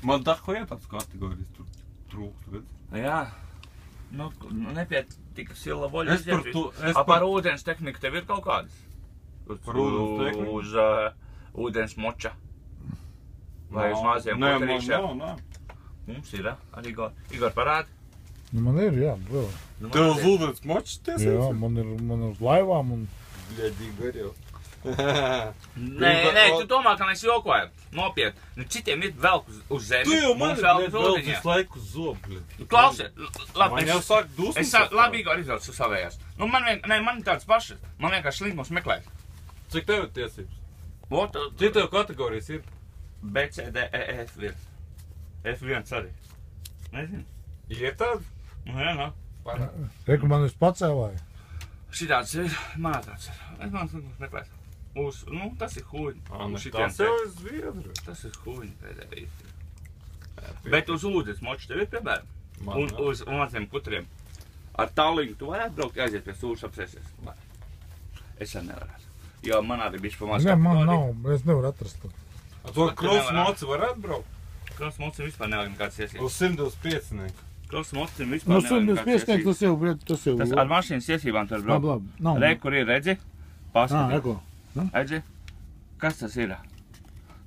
Man dahuja tāds kategorijas tur trūkst, redz? Jā. Nu, nepietika sila voļa Es par to... Par ūdens tehniku tev ir kaut kādas? Par ūdens tehniku? Uz ūdens moča. Vai uz maziem koterīšiem? Nē. Mums ir, arī Igor parādi. Nu, man ir, jā, vēl. Tev uz ūdens močas tiesības? Jā, man ir uz laivām un... Bļaļ, Igor jau. Nē, tu domā, ka mēs jokojam. Nopietni. Nu, citiem ir velk uz zemi. Tu jau man mums ir velk uz velk ūdeņiem. uz laiku uz zobu, bļaļ. Klausiet, labi. Man jau sāk dusmas. Labi, Igor, izvēlēs uz savējās. Nu, man ir tāds pašas. Man vienkārši slinkums meklēt. Cik tev ir tiesības? Ot, Cik tev kategorijas ir? B, C, D, E, F1. F1 arī. Nezinu. Ir tāda? Nu, jā, nā. Reku man es pacēlāju. Šitāds ir, manā tāds ir. Es man slinkums meklēt. Nu, tas ir huļi. Tas jau ir Zviedru. Tas ir huļi pēdējā. Bet uz ūdens moču tev ir, piemēram. Un uz maziem kutriem. Ar tāliņu tu varētu braukt, aiziet pie sūras apsēsies. Es arī nevarētu. Jo man arī bišķi pamaz Nē, man nav, es nevaru atrast to. To krosmoci varētu braukt? Krosmocim vispār nevajag nekāds iesības. Uz 125. Krosmocim Nu, vispār nevajag nekāds 125, tas jau... Tas ar mašīnas iesībām tur braukt. Labi, nav. Re, kur ir, redzi? Paskatīt. Eko. Redzi? Kas tas ir?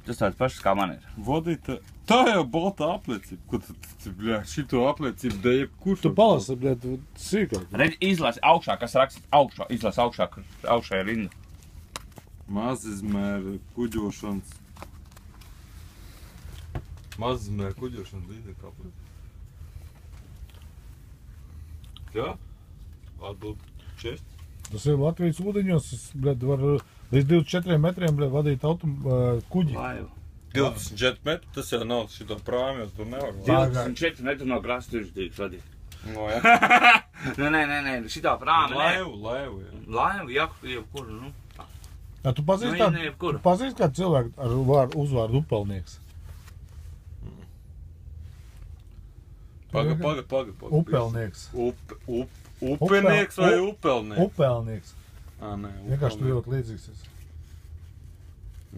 Tas tāds pašs kā man ir. Vodīta... Tā jau balta apliecība. Ko tu, bļā, šito apliecību dēļ jebkurš... Tu palasi, bļēt, sīkāk. Redzi, izlasi augšā, kas rakstīts augšā. Izlasi augšā, kur augšā ir rinda. Mazizmēra kuģošanas... Mazizmēra kuģošanas līdzekļu apliecība. Jā? Atbild čest. Tas ir Latvijas ūdeņos, bļēt, var līdz 24 metriem, bļēt, vadīt kuģi. Laivu. 24 metri, tas jau nav šito prāmi, jo tur nevar. 24 metru no krasta tirsdīgs vadīt. No, jā. Nē, šitā prāma, nē. Laivu, jā. Laivu, jebkuru, nu. Jā, tu pazīsti kādu cilvēku ar uzvārdu Upelnieks? Paga. Upelnieks. Upenieks vai upelnieks? Upelnieks. Nē, vienkārši tu ļoti līdzīgs esi.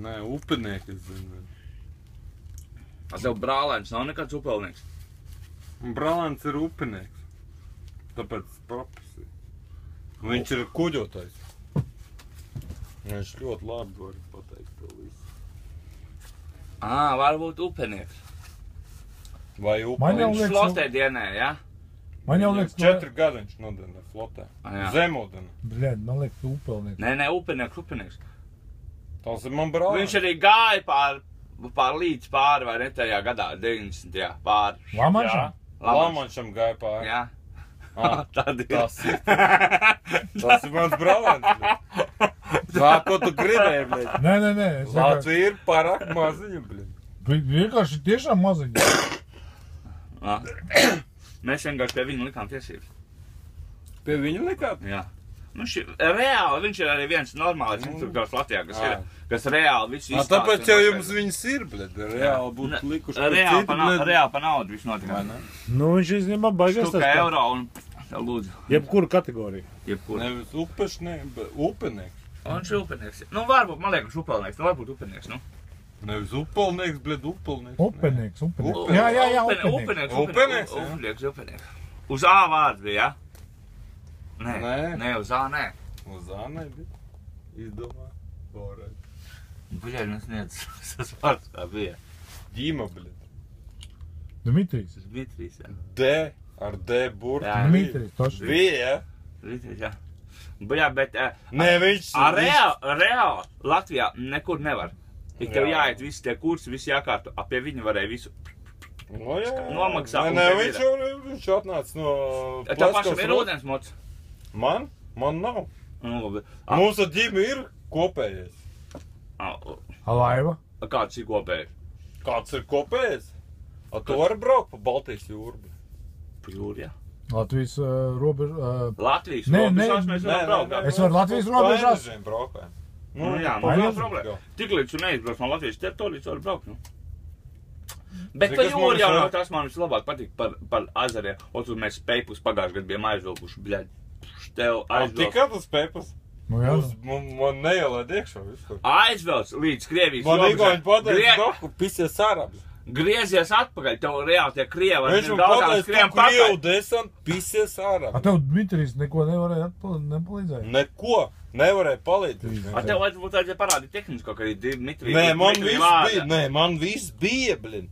Nē, upenieks, es zinu. Tev brālēns nav nekāds upelnieks? Brālēns ir upenieks. Tāpēc profesija. Viņš ir kuģotājs. Viņš ļoti labi var pateikt to visu. Varbūt upenieks. Vai upenieks? Viņš flotē dienē, jā? Man jau liekas... 4 gadi viņš nodienē flotē. Zemūdenē. Bļēd, man liekas, tu upelnieks. Nē, upenieks. Tas ir man brālēns. Viņš arī gāja pār līdz pāri, vai ne tajā gadā, 90. pāri. Lamanšam? Lamanšam gāja pāri. Jā. Tad ir. Tas ir mans brālēns. Zā, ko tu gribēji, bļēd? Nē. Latvija ir pārāk maziņa, bļēd. Vienkārši tiešām maziņa. Mēs vienkārši pie viņa likām tiesības. Pie viņa likām? Jā. Nu, reāli viņš ir arī viens normālais instruktors Latvijā, kas reāli visu izstāsta. Tāpēc jau jums viņas ir, bļed, reāli būtu likuši par citu, bļed. Reāli pa naudu visu notiek. Nu, viņš izņemā baigās tas. Štuka eiro un lūdzu. Jebkuru kategoriju. Nevis upenieks. Viņš ir upenieks. Nu, varbūt, man liekas, upelnieks. Nu, varbūt upenieks, nu. Nevis upelnieks, bļed, upelnieks. Upenieks. Jā, upenieks. Uz A vārds bija, jā? Nē, uz A nē. Uz A nebija. Izdomā. Varētu. Bļaļ, nesniedz tas vārds kā bija. Ģima, bļed. Dmitrijs, jā. D, ar D burtu. Dmitrijs, toši. Bija, jā? Dmitrijs, jā. Bļaļ, bet... Nē, viņš... Reāli Latvijā nekur nevar. Ik tev jāiet visi tie kursi, visi jākārto. Pie viņa varēja visu... Nomaksā. Nē, viņš atnāca no... Tev pašam ir ūdens mots? Man? Man nav. Mums ar ģimi ir kopējais. Laiva? Kāds ir kopējais? Kāds ir kopējais? Tu vari braukt pa Baltijas jūru? Pa jūru, jā. Latvijas robežu... Latvijas robežās mēs varam braukt. Es varu Latvijas robežās? Nu jā, nav problēma. Tiklīdz tu neizbrauc no Latvijas teritorijas, var braukt, nu. Bet pa jūru jau nav tas man vislabāk patīk par azariem. Un tur mēs Pēpus pagājuši gadu bijām aizvilkuši, bļaļ. Tev aizvelc. Tikai tas Pēpus? Nu jā. Man neielēd iekšā visu. Aizvelc līdz Krievijas robežai. Man Igauni pateica, Grieķi. doku, pisies ārabs. griezies atpakaļ, tev reāli tie krievi ar Viņš man daudzām pateica, skriem tu Krievu pakaļ. desantu pisies ārā. A tev Dmitrijs neko nevarēja nepalīdzēt? Neko nevarēja palīdzēt. A tev vajadzēja parādīt tehnisko, ka arī Dmitrija. Nē, man viss bija, blin.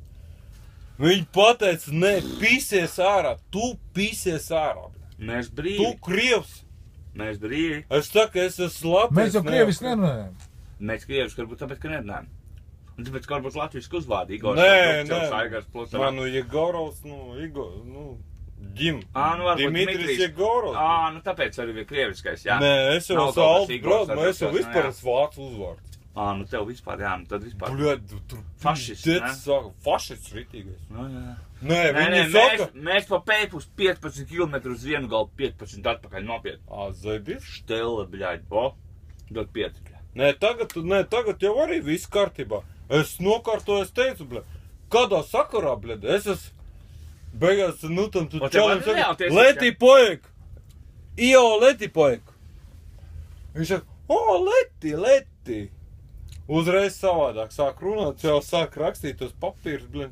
Viņi pateica, nē, pisies ārā, tu pisies ārā, blin. Mēs brīvi. Tu Krievs. Mēs brīvi. Es saku, es esmu Latvijas. Mēs jau Krievis nerunājam. Mēs krievis, varbūt tāpēc, ka nerunājam. Un tāpēc, ka varbūt latviešu uzvārdi Igors. Nē. Manu Jegorovs, Igor, Ģim. Dimitris Jegorovs. Nu tāpēc arī bija krieviskais, jā. Nē, es jau esmu Alts Brod, es jau vispār esmu vācu uzvārds. Nu tev vispār, jā, tad vispār. Bļad, tur Fašists, ne? Fašists ritīgais. Jā. Nē, viņi saka. Mēs pa pēpus 15 km uz vienu galu 15 atpakaļ nopiet. Zaidis? Štela, bļaļ, dot 5, bļaļ. Tagad jau arī viss kārtībā. Es nokārtoju, es teicu, bļa, kādā sakarā, bļa, es esmu beigās, tam tu čalim saka, leti poek, leti poek. Viņš saka, leti. Uzreiz savādāk sāk runāt, jau sāk rakstīt uz papīrus, bļa.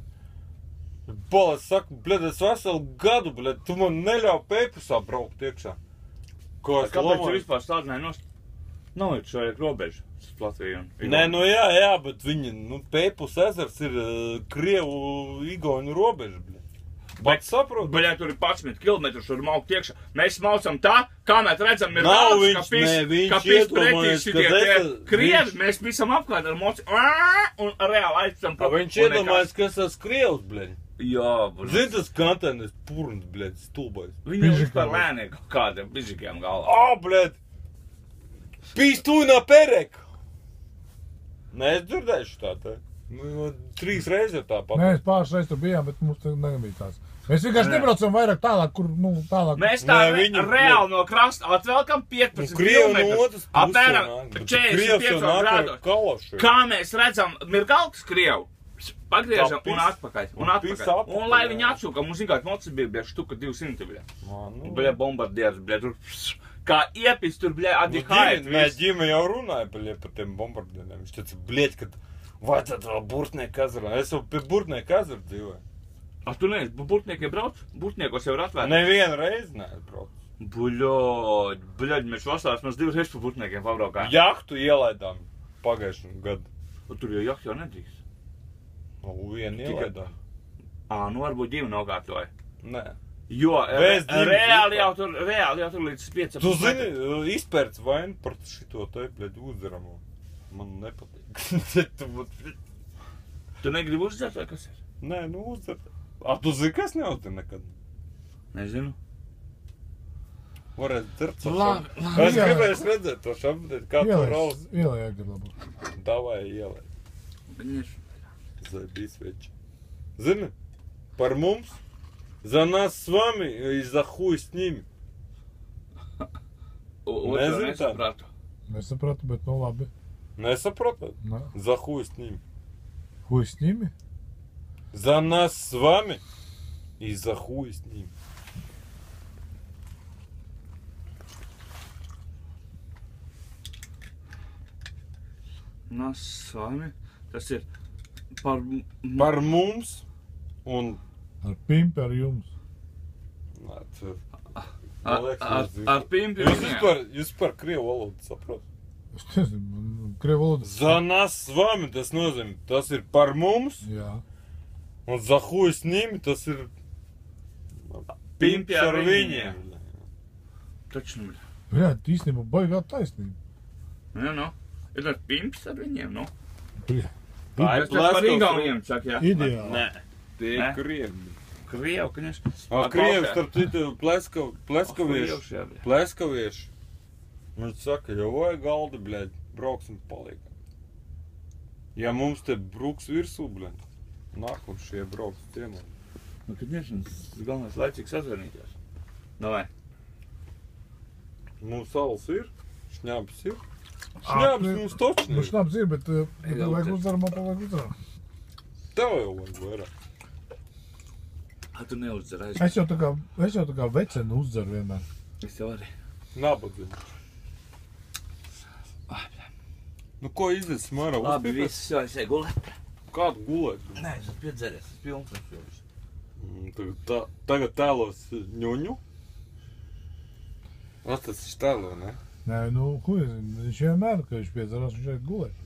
Bolas saka, bļa, es veselu gadu, bļa, tu man neļauj pēpusā braukt iekšā. Kāpēc tu vispār stādināji nost? Nav ir šajā robežu. Latviju un Nē, jā, bet viņi, Pēpus ezers ir Krievu Igauņu robeža, bļa. Bet saprot? Bļa, tur ir 11 kilometrus, tur maukt iekšā. Mēs maucam tā, kamēr redzam, ir daudz, ka pis pretī šitie tie krievi, mēs visam apkārt ar moci, un reāli aizcam. Viņš iedomājas, ka es esmu Krievs, bļa. Jā, bļa. Zini, tas kantenis purns, bļa, stulbais. Viņi ir vispār lēnie kādiem bižikiem galvā. Bļa. Pīstūna perek. Nē, es dzirdēšu tā te. 3 reizes tāpat. Mēs pāris reizes tur bijām, bet mums nebija tās. Mēs vienkārši nebraucam vairāk tālāk, kur, tālāk. Mēs tā reāli no krasta atvelkam 15 kilometrus, apmēram 45 grādos. Kā mēs redzam Mirgalkas Krievu, pagriežam un atpakaļ. Un lai viņi atsūka, mums zinātāt, mocis bija štuka 200, bļa. Bļa, bombardieris, bļa, tur. Kā iepis tur, bļa, atdihājot. Nē, Ģima jau runāja, bļa, par tiem bombardieriem. Viņš teica, bļa, kad vajadzētu vēl Burtnieku ezeru. Es jau pie Burtnieku ezeru dzīvoju. Tu neesi, Burtniekiem brauc? Burtniekos jau ir atvērts. Nevienu reizi nebrauc. Bļaļ, mēs vasarās mēs 2 reizes pa Burtniekiem pabraukājām. Jahtu ielaidām pagājušajā gadu. Tur jau jahtu jau nedrīkst. Vienu ielaidām. Varbūt Ģima nokārtoja. Nē. Jo, reāli jau tur līdz 5. Tu zini, izpērts vainu par šito te, bļaļ, uzderamu. Man nepatīk. Tu negribi uzdzert vai kas ir? Nē, uzdzert. Tu zini, kas neuzdzer nekad? Nezinu. Varētu dzert to šampudēt. Es gribēju redzēt to šampudēt, kā tu rauz. Ielējāk ir labi. Davai ielēj. Конечно. Zaibīs veči. Zini, par mums? За нас с вами и за хуй с ними. Nesapratu. Nesapratu, bet labi. Nesapratu? За хуй с ними. Хуй с ними? За нас с вами и за хуй с ними. Нас с вами. Tas ir par mums un ar pimpi ar jums. Ar pimpi Jūs par krievu valodu saprot? Es nezinu, krievu valodu. За нас с вами tas nozīmē, tas ir par mums. Jā. Un za хуй с ними tas ir pimpi ar viņiem. Taču, Jā, īstenībā baigā taisnība. Jā, ir tas pimps ar viņiem, Tā ir par Igauniem, saka, jā. Ideāli. Nē, tie ir krievi. Krievi, конечно. Krievi, starp citu, pleskavieši. Viņš saka, jau vajag galdi, bļaļ, brauksim palīgā. Ja mums te bruks virsū, bļaļ, nākošie brauks ciemā. Конечно, galvenais laicīgi sazvanīties. Davai. Mums salas ir, šņābs ir. Šņābs mums točni ir. Šņābs ir, bet vajag uzdaramā, pavajag uzdaramā. Tev jau vajag vairāk. Tu neuzdzer aiz. Es jau tā kā vecenu uzdzeru vienmēr. Es jau arī. Nabadzīgi. Nu, ko izdesim ārā? Labi, viss jau es iegulēt. kādu gulēt. Nē, es esmu piedzeries, es pilns filmas. Tagad tēlos ņuņu. Tas viņš tēlo, ne? Nē, nu, ko es zinu, viņš vienmēr, ka viņš piedzerās, viņš šeit gulēt.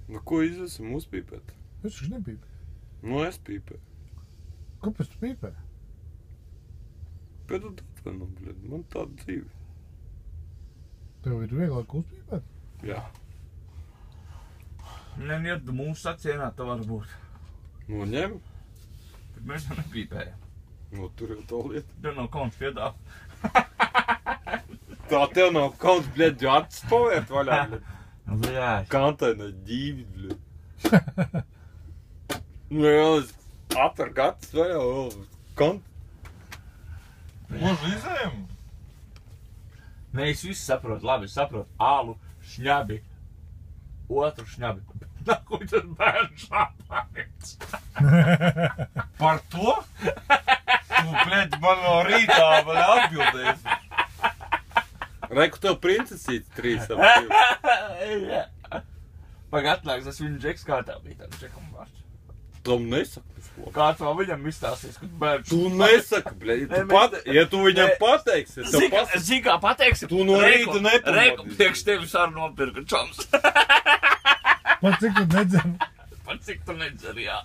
Nu, ko izvesim uzpīpēt? Es taču nepīpēju. Nu, es pīpēju. Kāpēc tu pīpēji? Pēc atvainu, bļed, man tāda dzīve. Tev ir vieglāk uzpīpēt? Jā. Nē, tu mūsu sacienā tā var būt. Nu, ņem. Bet mēs jau nepīpējam. Nu, tur jau tā lieta. Tev nav kauns piedāvāt. Tā tev nav kauns, bļed, jo acis pavērt vaļā, bļed. Jā. Kantaina ģīvi, bļed. Nu, jau es atver acis vaļā, Mūžu izējam? Nē, es visu saprotu, labi, es saprotu. Ālu, šņabi, otru šņabi. Nakuj tas bērns apāēc. Par to? Tu, bļed, man no rītā vēl atbildēsi. Reiku tev princesītes 3 ap 2. Pag atnāks, tas viņa džeks kārtā bija tāda džekam vārds. Tom nesaka. Kāds vēl viņam izstāstīs, kad bērns... Tu nesaki, bļed, ja tu viņam pateiksi, es tev pasaku. Zini, kā pateiksi? Tu no rīta nepamodīsi. Reiku, priekš tevis arī nopirka čoms. Pat cik tu nedzer? Pat cik tu nedzer, jā.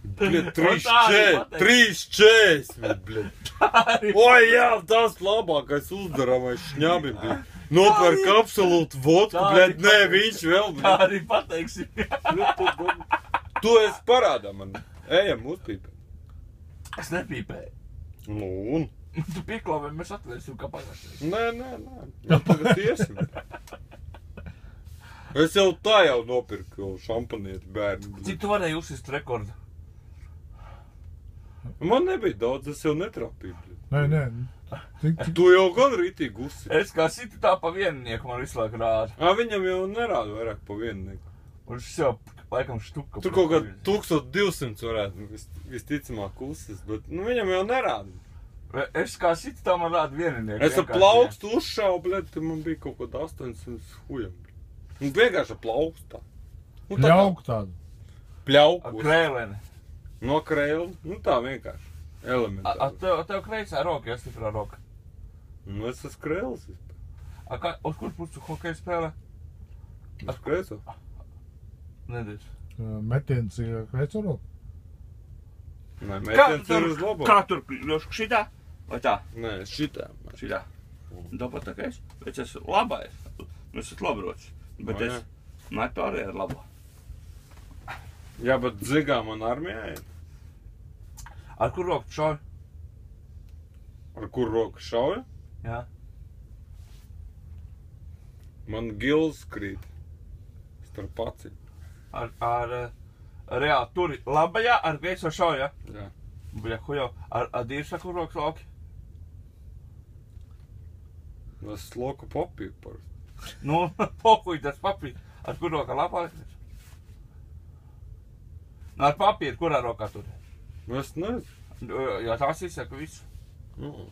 Bļed, 3,40, bļed. Oi, jā, tas labākais uzdaramais šņabi, bļed. Nopērk absolūtu vodku, bļed, nē, viņš vēl, bļed. Tā arī pateiksi. Tu esi parādā man. Ejam uzpīpēt. Es nepīpēju. Nu, un? Tu pieklāvēji, mēs atvērsim, kā pagājušais. Nē. Nu, tagad iesim. Es jau tā jau nopirku šampanieti bērnu. Cik tu varēji uzsist rekordu? Man nebija daudz, es jau netrapīju. Nē. Tu jau gan rītīgi uzsist. Es kā situ tā pa viennieku man visu laiku rāda. Viņam jau nerāda vairāk pa viennieku. Un šis jau laikam štuka. Tur kaut kā 1200 varētu visticamāk uzsist, bet viņam jau nerāda. Es kā situ tā man rāda viennieku. Es ar plaukstu uzšāvu, bļed, man bija kaut kāda 800 hujam. Un vienkārši ar plaukstu tā. Pļauku tādu. Pļauku. Krēleni. No krēli, nu tā vienkārši. Elementāri. Tev kreisā roka, ja stiprā roka? Nu es esmu krēlis vispār. Uz kur pusi hokeja spēlē? Uz kreiso? Nedēļ. Metiens ir kreiso roka? Nē, metiens ir uz labo. Kā tur ļošku šitā? Vai tā? Nē, šitā. Šitā. Tāpat tā kā es. Bet es esmu labais. Es esmu labrots. Bet es metu arī ar labo. Jā, bet dzigā man armijā ir. Ar kur roku šauj? Ar kur roku šauja? Jā. Man gils krīt. Starp acīm. Ar reāli turi labajā, ar kreiso šauja? Jā. Bļa, hujau. Ar dīrša kur rokas lauki? Es loku papīru parasti. Nu, pohuj tas papīri. Ar kur roka lapā? Nu, ar papīru, kurā rokā turi? Nu, es nezinu. Jā, tās izsaka visu. Nu.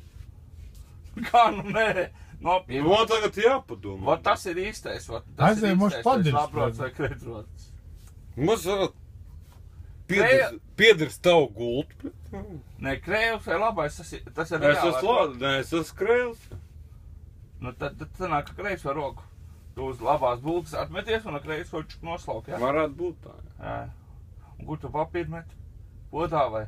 Kā, nu nē, nopietni. Nu, man tagad jāpadomā. Vat tas ir īstais, vat. Aizēj, mums padirs. Labrots vai kreitrots. Mums varat piedars tavu gultu. Nē, krējums vai labais, tas ir reāli. Es esmu labi, nē, es esmu krējums. Nu, tad sanāk, ka krējums ar roku. Tu uz labās bultas atmeties un ar krējums kaut čuk noslauk, jā? Varētu būt tā, Jā. Un kur tu papīru met? Podā vai?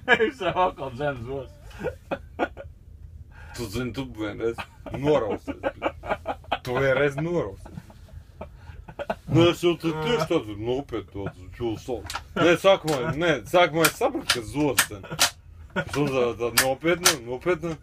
Es jau atkal zemes os. Tu zini, tu vienreiz norausies. Tu vienreiz norausies. Nu, es jau tad tieši tādu nopietnu tādu čulsolu. Nē, sākumā es sapratu, ka zods ten. Es uzdevu tādu nopietnu.